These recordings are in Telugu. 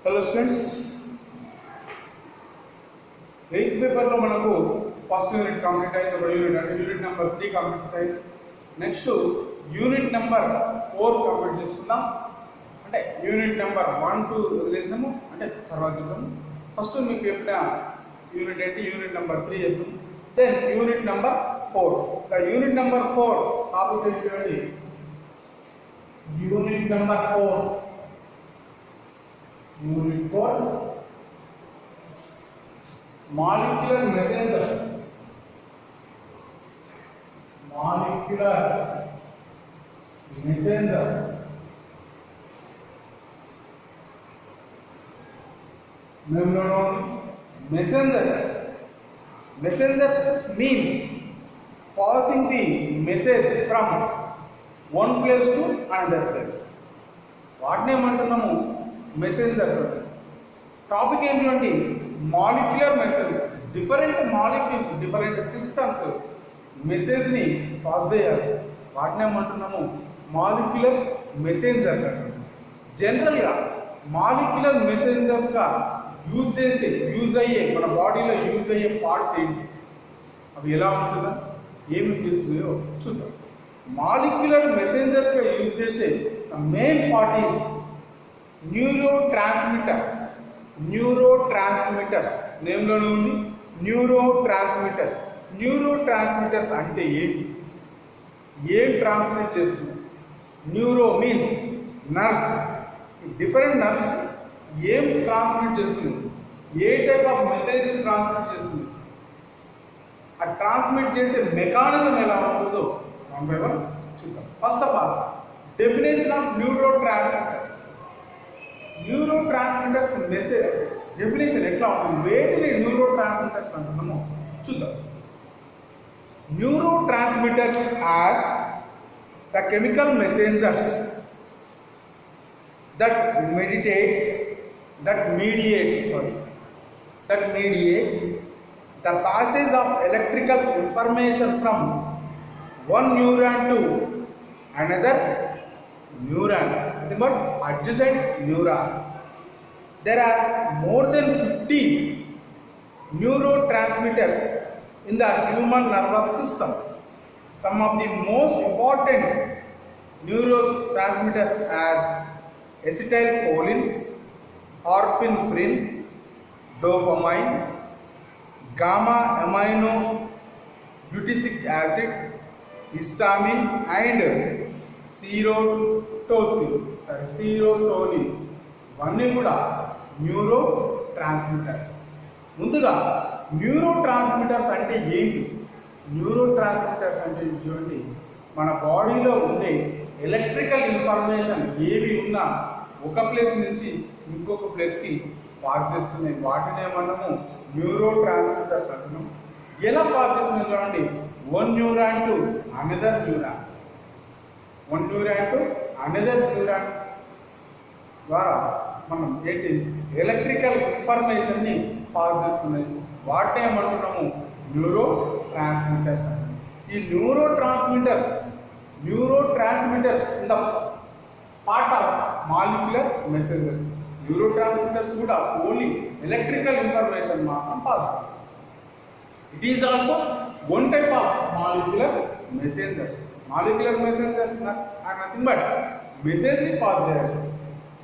हेलो स्टूडेंट्स, 8th पेपर లో మనకు ఫస్ట్ యూనిట్ కంప్లీట్ అయింది. ఒక యూనిట్ అంటే యూనిట్ నెంబర్ 3 కంప్లీట్ అయింది. నెక్స్ట్ యూనిట్ నెంబర్ 4 కంప్లీట్ చేసుకుందాం. అంటే యూనిట్ నెంబర్ 1 2 వదిలేసినాము, అంటే తర్వాత చూద్దాం. ఫస్ట్ మీకు చెప్పిన యూనిట్ ఏంటి, యూనిట్ నెంబర్ 3 చెప్తాం. Then unit number 4. The unit number 4 topic ఏంటి? Unit number 4 Unit 4 Molecular Messengers. Molecular Messengers. Messengers. Messengers means passing the message from one place to another place. What name అంటున్నాము? మెసెంజర్స్. టాపిక్ ఏంటంటే molecular messages. Different molecules, different systems మెసేజ్ని పాస్ చేయాలి. వాటిని ఏమంటున్నాము? మాలిక్యులర్ మెసెంజర్స్ అంటున్నాము. జనరల్గా మాలిక్యులర్ మెసెంజర్స్గా యూజ్ అయ్యే మన బాడీలో యూజ్ అయ్యే పార్ట్స్ ఏంటి, అవి ఎలా ఉంటుందో, ఏమి తీసుకున్నాయో చూద్దాం. మాలిక్యులర్ మెసెంజర్స్గా యూజ్ చేసే main part is neurotransmitters. Neurotransmitters నేమ్లోనే ఉంది, న్యూరోట్రాన్స్మిటర్స్. న్యూరోట్రాన్స్మిటర్స్ అంటే ఏంటి, ఏం ట్రాన్స్మిట్ చేస్తుంది? Neuro means nerves. Different nerves ఏం ట్రాన్స్మిట్ చేస్తుంది, ఏ టైప్ ఆఫ్ మెసేజ్ ట్రాన్స్మిట్ చేస్తుంది, ఆ ట్రాన్స్మిట్ చేసే మెకానిజం ఎలా ఉంటుందో వన్ బై వన్ చూద్దాం. First of all definition of neurotransmitters. Neurotransmitters message definition ఎట్లా ఉంటుంది, వేటిని న్యూరోట్రాన్స్మిటర్స్ అంటున్నామో చూద్దాం. Neurotransmitters are the chemical messengers that mediates the passage of electrical information from one neuron to another neuron, nothing but adjacent neuron. There are more than 50 neurotransmitters in the human nervous system. Some of the most important neurotransmitters are acetylcholine, norepinephrine, dopamine, gamma amino butyric acid, histamine and serotonin. ఇవన్నీ కూడా న్యూరో ట్రాన్స్మిటర్స్. ముందుగా న్యూరో ట్రాన్స్మిటర్స్ అంటే ఏంటి? న్యూరో ట్రాన్స్మిటర్స్ అంటే చూడండి, మన బాడీలో ఉండే ఎలక్ట్రికల్ ఇన్ఫర్మేషన్ ఏవి ఉన్నా ఒక ప్లేస్ నుంచి ఇంకొక ప్లేస్కి పాస్ చేస్తున్నాయి. వాటినే మనము న్యూరో ట్రాన్స్మిటర్స్ అంటున్నాం. ఎలా పాస్ చేస్తున్నాయి చూడండి, one neuron to another neuron, one neuron to another neuron ద్వారా మనం ఏంటి ఎలక్ట్రికల్ ఇన్ఫర్మేషన్ని పాస్ చేస్తున్నాయి. వాటినే ఏమంటున్నాము? న్యూరో ట్రాన్స్మిటర్స్ అంటున్నాం. ఈ neurotransmitters in the part of molecular messages. Neurotransmitters కూడా ఓన్లీ ఎలక్ట్రికల్ ఇన్ఫర్మేషన్ మాత్రం పాస్ చేస్తాయి. It is also one type of molecular messengers. Molecular messengers are nothing but మెసేజ్ని పాస్ చేయాలి.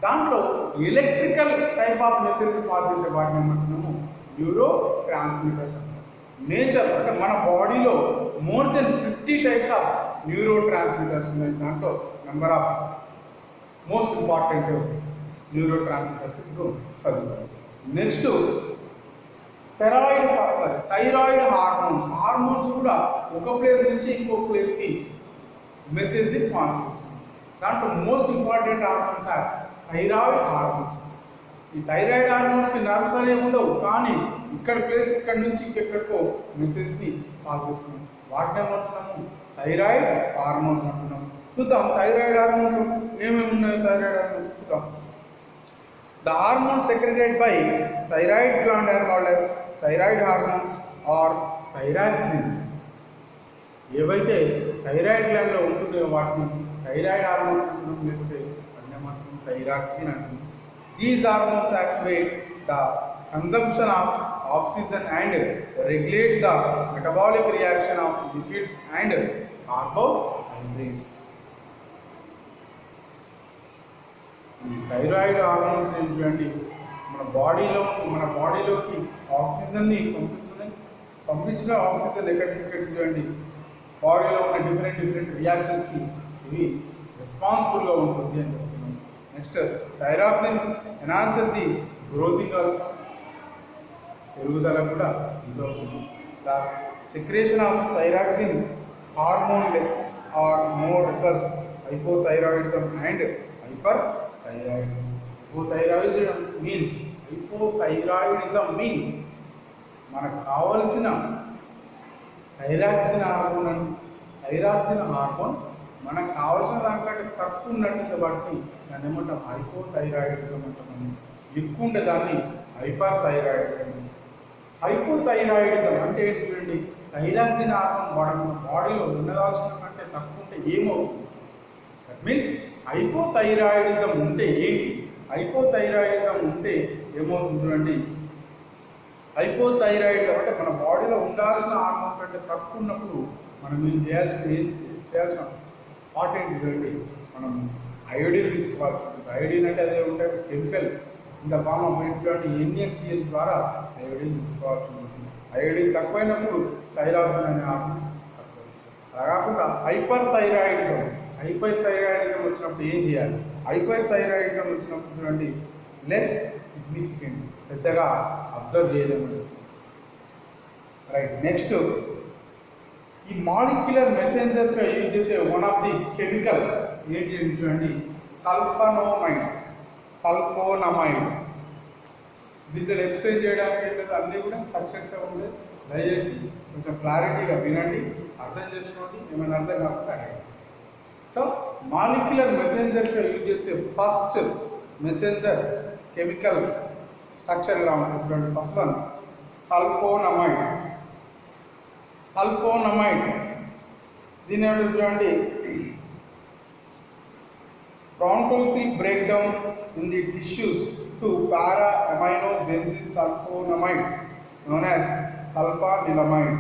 దాంట్లో electrical type of message pass చేసే వాటిని ఏమంటున్నాము? Neurotransmitters. నేచర్ అంటే మన బాడీలో more than 50 types of neurotransmitters ఉన్నాయి. దాంట్లో number of most important neurotransmitters ఇప్పుడు చదువుతారు. నెక్స్ట్ థైరాయిడ్ హార్మోన్స్ కూడా ఒక ప్లేస్ నుంచి ఇంకొక ప్లేస్కి మెసేజ్ని పాస్ చేస్తుంది. దాంట్లో most important hormones are thyroid hormones. ఈ థైరాయిడ్ హార్మోన్స్కి నర్వ్స్ అనేవి ఉండవు, కానీ ఇక్కడ ప్లేస్ ఇక్కడ నుంచి ఇంకెక్కడికో మెసేజ్ని పాస్ చేస్తుంది. వాటిని ఏమంటున్నాము? థైరాయిడ్ హార్మోన్స్ అంటున్నాము. చూద్దాం థైరాయిడ్ హార్మోన్స్ ఏమేమి ఉన్నాయో. థైరాయిడ్ హార్మోన్స్ చూద్దాం. The hormones secreted by thyroid gland are called as thyroid hormones are thyroxine. ఏవైతే థైరాయిడ్ గ్లాండ్లో ఉంటుందో వాటిని థైరాయిడ్ హార్మోన్స్ అంటున్నాం, లేకపోతే అన్యమంటున్నాం థైరాక్సిన్ అంటున్నాం. These hormones activate the consumption of oxygen and regulate the metabolic reaction of lipids and carbohydrates. ఈ థైరాయిడ్ హార్మోన్స్ ఏంటంటే మన బాడీలోకి ఆక్సిజన్ని పంపిస్తుంది. పంపించిన ఆక్సిజన్ ఎక్కడికి చూడండి బాడీలో ఉన్న డిఫరెంట్ రియాక్షన్స్కి ఇవి రెస్పాన్సిబుల్గా ఉంటుంది అని చెప్తున్నాం. నెక్స్ట్ థైరాక్సిన్ ఎన్హాన్సెస్ ది గ్రోతింగ్ ఆల్సో, పెరుగుదల కూడా యూజ్ అవుతుంది. Plus secretion of thyroxine hormone less or more results hypothyroidism and hyper thyroidism. Hypothyroidism means మనకు కావలసిన థైరాక్సిన్ హార్మోన్ మనకు కావాల్సిన దానికంటే తక్కువ ఉన్నట్టు బట్టి దాన్ని ఏమంటాం హైపోథైరాయిడిజం అంటాం. ఎక్కువ ఉండే దాన్ని హైపర్ థైరాయిడిజం. హైపోథైరాయిడిజం అంటే ఏంటి చూడండి, థైరాక్సిన్ హార్మోన్ మన బాడీలో ఉండవలసిన కంటే తక్కువ ఉంటే ఏమవుతుంది? దట్ మీన్స్ హైపోథైరాయిడిజం ఉంటే ఏంటి, హైపోథైరాయిడిజం ఉంటే ఏమవుతుంది చూడండి. హైపోథైరాయిడిజం అంటే మన బాడీలో ఉండాల్సిన హార్మోన్ కంటే తక్కువ ఉన్నప్పుడు మనం ఏం చేయాల్సిన పార్ట్ ఏంటి చూడండి, మనం అయోడిన్ తీసుకోవాల్సి ఉంటుంది. అయోడిన్ అంటే అదే ఉంటాయి chemical in the form of ఏంటి NaCl ద్వారా అయోడిన్ తీసుకోవాల్సి ఉంటుంది. అయోడిన్ తక్కువైనప్పుడు థైరాక్సిన్ అనే హార్మోన్ తక్కువ. అలా కాకుండా హైపర్ థైరాయిడిజం వచ్చినప్పుడు ఏం చేయాలి? హైపర్ థైరాయిడిజం వచ్చినప్పుడు చూడండి లెస్ సిగ్నిఫికెంట్, పెద్దగా అబ్జర్వ్ చేయలేము. రైట్. నెక్స్ట్ ఈ మాలిక్యులర్ మెసెంజర్స్గా యూజ్ చేసే వన్ ఆఫ్ ది కెమికల్ ఏంటి చూడండి, సల్ఫోనమైడ్. దీంట్లో ఎక్స్ప్లెయిన్ చేయడానికి ఏంటంటే అన్నీ కూడా స్ట్రక్చర్స్గా ఉంది. దయచేసి కొంచెం క్లారిటీగా వినండి, అర్థం చేసుకోండి, ఏమైనా అర్థం కాకుండా అడగండి. సో మాలిక్యులర్ మెసెంజర్స్గా యూజ్ చేసే ఫస్ట్ మెసెంజర్ కెమికల్ స్ట్రక్చర్ ఎలా ఉంటుంది చూడండి. First one sulphonamide. దీని ఏమిటి చూడండి, Prontosil breakdown in the tissues to para-amino benzene sulfonamide known as sulfanilamide.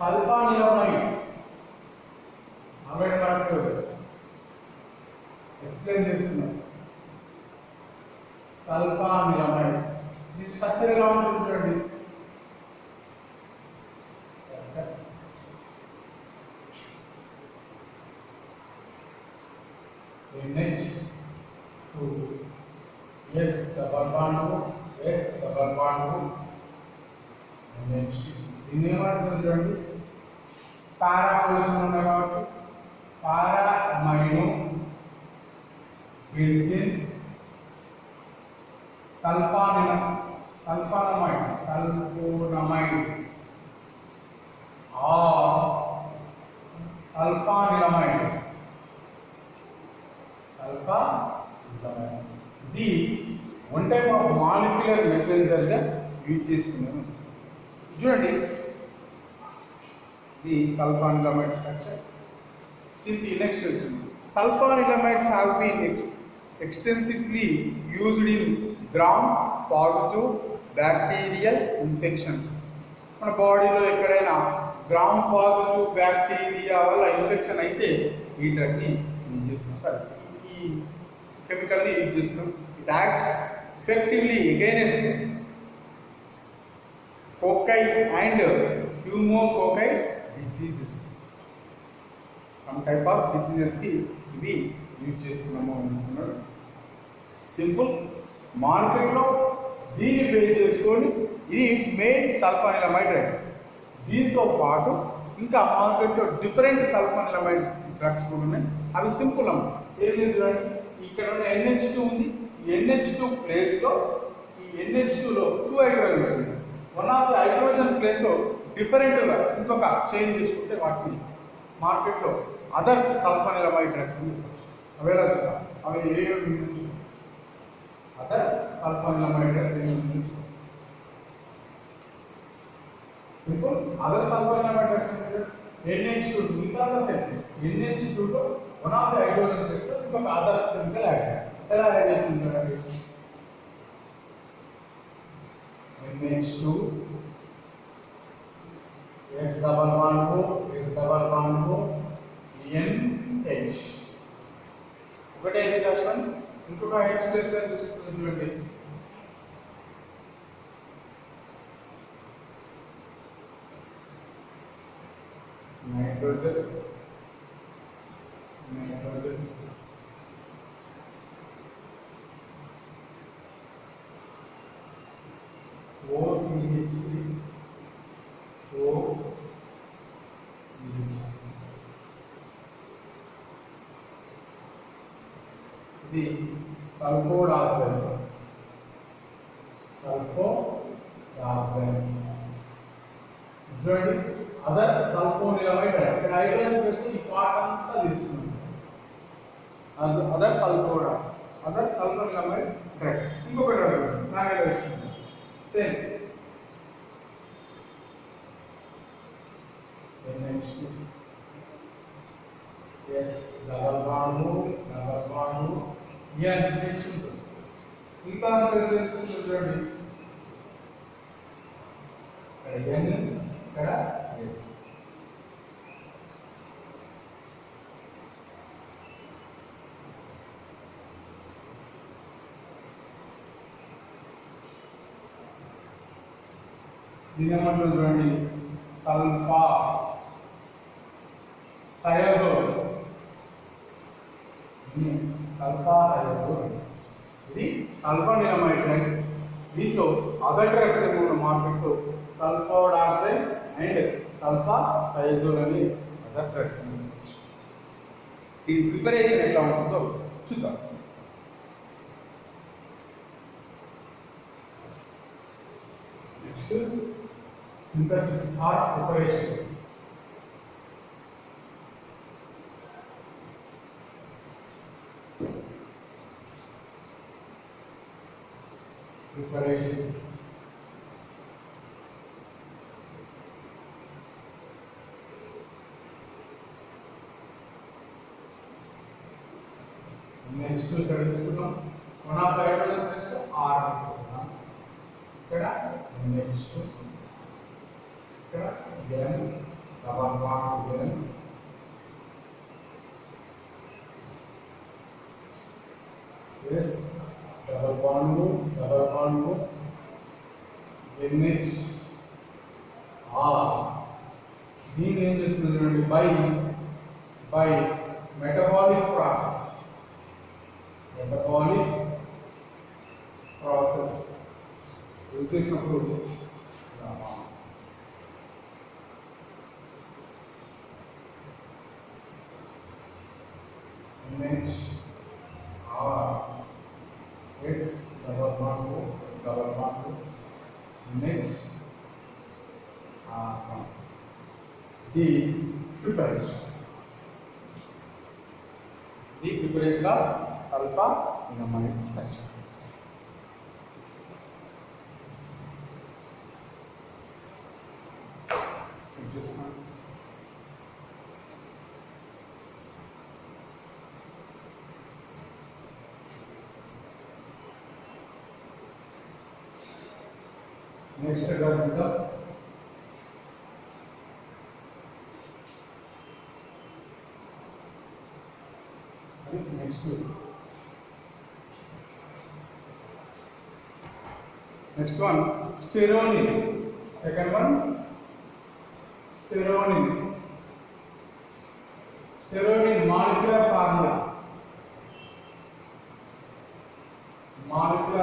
Sulfanilamide already మనకు ఎక్స్ప్లెయిన్ చేస్తున్నాం. సల్ఫానిలమైడ్ ఈ స్ట్రక్చర్ ఎలా ఉంటుంది చూడండి. NH2 డబల్ బాండ్ నెక్స్ట్ దీన్ని ఏమంటుంది చూడండి, పారా పొజిషన్ ఉన్నాయి కాబట్టి para amino benzene sulfonamide or sulfanilamide. ఇది వన్ టైప్ ఆఫ్ మాలిక్యులర్ మెసెంజర్గా యూజ్ చేస్తున్నాను చూడండి. the sulfanilamide structure. The next sulfonilamides have been extensively used in gram-positive bacterial infections. మన బాడీలో ఎక్కడైనా గ్రామ్ పాజిటివ్ బ్యాక్టీరియా వల్ల ఇన్ఫెక్షన్ అయితే ఈ డ్రగ్ని యూజ్ చేస్తాం. సార్ ఈ కెమికల్ని యూజ్ చేస్తాం. It acts effectively against cocci and pneumococci diseases. Some type of డిసీజెస్కి ఇవి యూజ్ చేస్తున్నాము అనుకుంటున్నాడు. సింపుల్ మార్కెట్లో దీన్ని బేస్ చేసుకొని ఇది మెయిన్ సల్ఫానిలమైడ్ డ్రగ్. దీంతో పాటు ఇంకా మార్కెట్లో డిఫరెంట్ సల్ఫానిలమైడ్ డ్రగ్స్ కూడా ఉన్నాయి. అవి సింపుల్ అమ్మ. ఏమి చూడండి, ఇక్కడ ఉన్న NH2 ఉంది. ఈ NH2 ప్లేస్లో ఈ NH2లో 2 హైడ్రోజన్స్ ఉంది. వన్ ఆఫ్ ది హైడ్రోజన్ ప్లేస్లో డిఫరెంట్గా ఇంకొక చైన్ తీసుకుంటే వాటిని మార్కెట్లో అదర్ సల్ఫానిలమైడ్ డ్రగ్స్ అవైలబుల్. అవి ఏ other sulfanilamide drugs simple other sulfanilamide drugs NH2 मिगता सेट NH2 तो one of the hydrogen crystal इंకొక अदर केमिकल యాడ్ ఎలా యాడ్ చేస్తుందండి NH2 S double bond को NH ఒకటే H రాస్తాం ఇంకొక H ప్లస్ గా తీసుకుంటుంది చూడండి नाइट्रोजन OCH3 ఇది సల్ఫోడ్ ఆక్సైడ్ చూడండి అదర్ సల్ఫోనిలమైడ్ ఇక్కడ హైడ్రోజన్ ప్లస్ ఈ పార్ట్ అంతా తీసుకున్నాం అదర్ సల్ఫోనిలమైడ్ డ్రగ్ ఇంకొక డ్రగ్ నాగేషన్ same NH2 S double bond N H ఉంటుంది ఇంకా ప్రెసెన్స్ చూడండి N ఇక్కడ S దీని ఏమంటారు చూడండి సల్ఫా థయోజోల్ ఇది సల్ఫోనిలమైడ్ డ్రగ్ దీంట్లో అదర్ డ్రగ్స్ ఏమో మార్కెట్లో సల్ఫోడ్ ఆక్సైడ్ అండ్ సల్ఫా థయోజోల్ అని అదర్ డ్రగ్స్ దీని ప్రిపరేషన్ ఎట్లా ఉంటుందో చూద్దాం next synthesis or preparation next ఇక్కడ తీసుకున్నాం one of the hydrogen plus or తీసుకున్నాం ఇక్కడ నెక్స్ట్ ఇక్కడ N double bond N S double bond NH R దీని ఏం చేస్తుంది చూడండి బై మెటబాలిక్ ప్రాసెస్ యూజ్ చేసినప్పుడు NH R S double bond NH R the preparation of sulfonilamide structure. Next drug is the next one sterolin. Second one sterolin molecular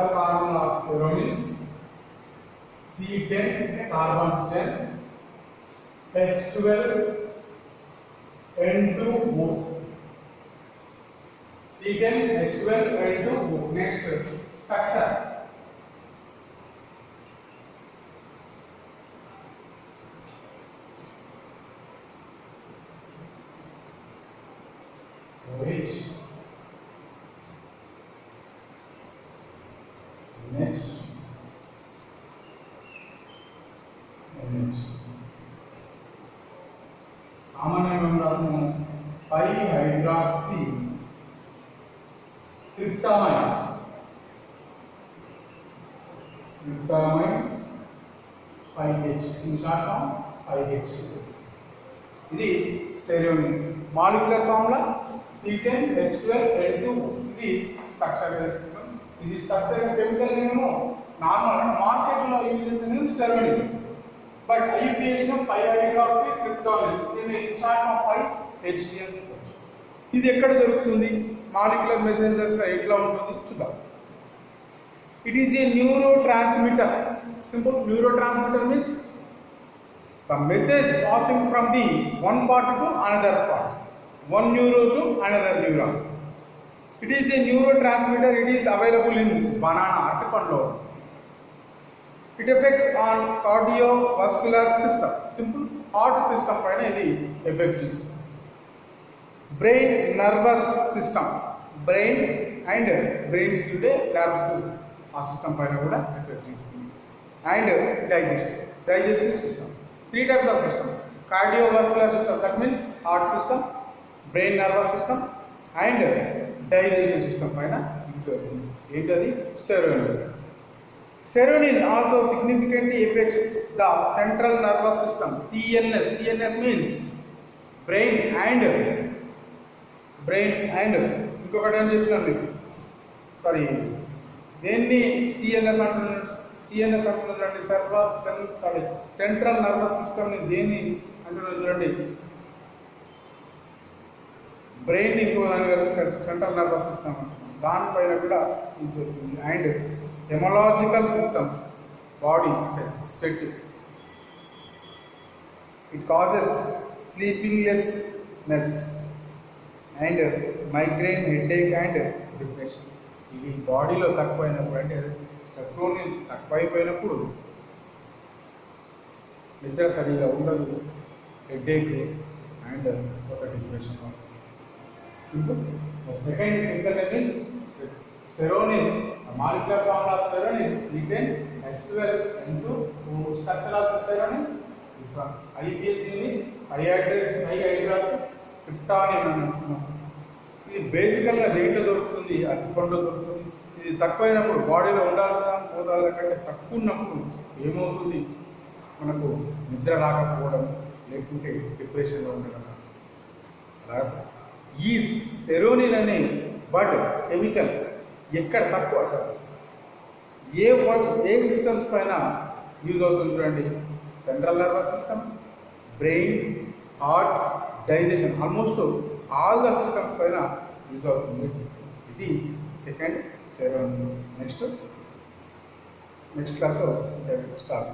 formula of sterolin C10 carbon 10 H12 N2O C10 H12 N2O. Next structure OH common ఏమేమి రాసాము? Five hydroxy tryptamine 5H in short form 5H. ఇది స్టెరియోనిన్. Molecular formula C10H12N2. ఇది స్ట్రక్చర్ వేసుకుంటాం. ఇది స్ట్రక్చర్ కెమికల్ నేమో నార్మల్ మార్కెట్లో యూజ్ చేసిన స్టెరియోనిన్. But IUPAC 5-హైడ్రాక్సీ ట్రిప్టామైన్. దీన్ని షార్ట్ ఫామ్ 5HT అని చెప్పొచ్చు. ఇది ఎక్కడ దొరుకుతుంది? మాలిక్యులర్ మెసెంజర్స్ లో ఎట్లా ఉంటుంది చూద్దాం. It is a neurotransmitter. Simple. Neurotransmitter means the message passing from the one part to another part, one neuron to another neuron. It is a neurotransmitter. It is available in banana, artipanlo. It affects on cardiovascular system. Simple. Heart system paina idi effect chestundi. Brain nervous system. Brain and brains unde nerves ఆ సిస్టమ్ పైన కూడా ఎఫెక్ట్ చేస్తుంది. And digestive system. 3 types of system. Cardiovascular system, that means heart system, brain nervous system and digestion system పైన యూజ్ అవుతుంది. ఏంటది? స్టెరోనిన్. Steroid also significantly affects the central nervous system. CNS means brain and ఇంకొకటి ఏం చెప్పినాను సారీ దేన్ని సిఎన్ఎస్ అంటున్నాడు? చూడండి. సెంట్రల్ నర్వస్ సిస్టమ్ని దేన్ని అంటున్నాడు చూడండి. బ్రెయిన్ ఇంకో దాని సెంట్రల్ నర్వస్ సిస్టమ్ దానిపైన కూడా యూజ్ అవుతుంది. అండ్ హెమలాజికల్ సిస్టమ్స్, బాడీ అంటే sweat. It causes sleepinglessness and migraine, headache and depression. ఇవి బాడీలో తక్కువైనప్పుడు అంటే స్టెరోనిన్ తక్కువైపోయినప్పుడు నిద్ర సరిగా ఉండదు, హెడేక్ అండ్ ఒక depression. Simple. Second chemical is steronin. The molecular formula of steronin is C10H12N2. Structure of the steronin is IUPAC is 5-hydroxy ట్రిప్టామైన్ అని అంటున్నాం. ఇది బేసికల్గా దేంట్లో దొరుకుతుంది? అరటిపండులో దొరుకుతుంది. ఇది తక్కువైనప్పుడు బాడీలో ఉండాల్సిన మోతాదుల కంటే తక్కువ ఉన్నప్పుడు ఏమవుతుంది? మనకు నిద్ర రాకపోవడం, లేకుంటే డిప్రెషన్లో ఉండడం. అలా ఈ స్టెరోనిన్ అనే బట్ కెమికల్ ఎక్కడ తక్కువ అసలు ఏ సిస్టమ్స్ పైన యూజ్ అవుతుంది చూడండి. Central nervous system, brain, heart, digestion, almost all the systems పైన యూజ్ అవుతుంది. ఇది సెకండ్ స్టెరోనిన్. నెక్స్ట్ క్లాస్లో స్టార్ట్.